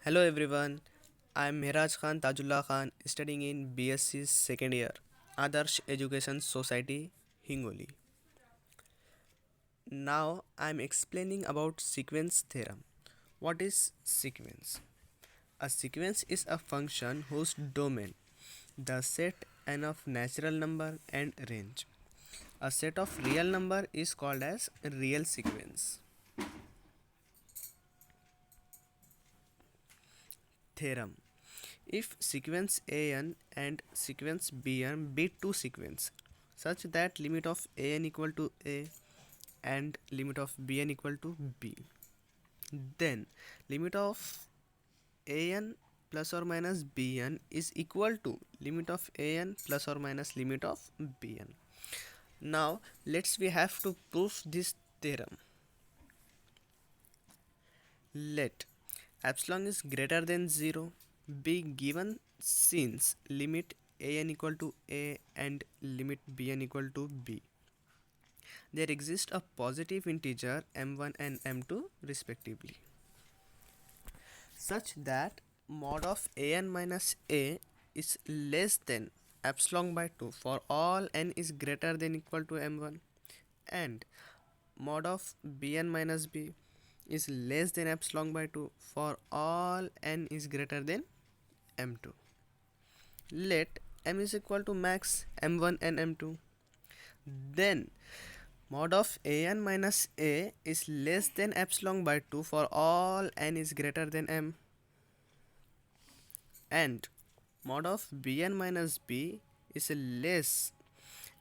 Hello everyone, I am Meraj Tajullah Khan studying in B.Sc. second year, Adarsh Education Society, Hingoli. Now I am explaining about sequence theorem. What is sequence? A sequence is a function whose domain, the set n of natural number and range. A set of real number is called as real sequence. Theorem. If sequence an and sequence bn be two sequence such that limit of an equal to a and limit of bn equal to b, then limit of an plus or minus bn is equal to limit of an plus or minus limit of bn. Now we have to prove this theorem. Let epsilon is greater than 0 be given since limit an equal to a and limit bn equal to b. There exists a positive integer m1 and m2 respectively, such that mod of an minus a is less than epsilon by 2 for all n is greater than equal to m1, and mod of bn minus b is less than epsilon by 2 for all n is greater than m2. Let m is equal to max m1 and m2. Then mod of an minus a is less than epsilon by 2 for all n is greater than m, and mod of bn minus b is less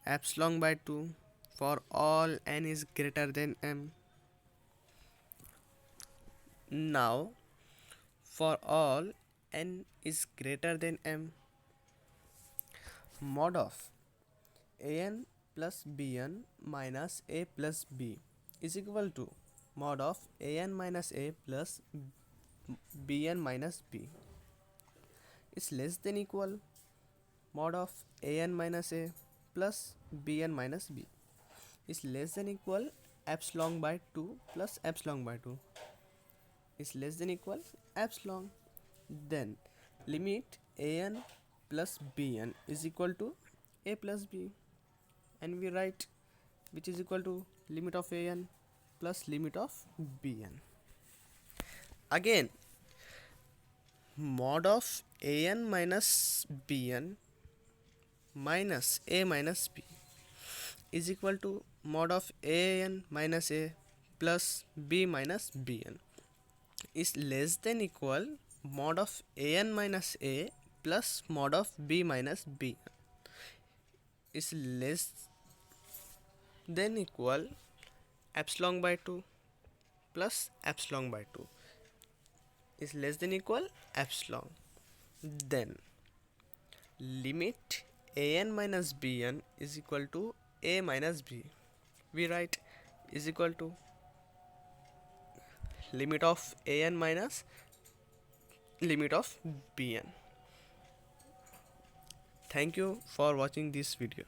epsilon by 2 for all n is greater than m. Now for all n is greater than m, mod of an plus bn minus a plus b is equal to mod of an minus a plus bn minus b is less than equal mod of an minus a plus bn minus b is less than equal epsilon by 2 plus epsilon by 2 is less than equal epsilon. Then limit an plus bn is equal to a plus b, and we write which is equal to limit of an plus limit of bn. Again, mod of an minus bn minus a minus b is equal to mod of an minus a plus b minus bn is less than equal mod of an minus a plus mod of b minus b is less than equal epsilon by 2 plus epsilon by 2 is less than equal epsilon. Then limit an minus bn is equal to a minus b, we write is equal to limit of an minus limit of bn. Thank you for watching this video.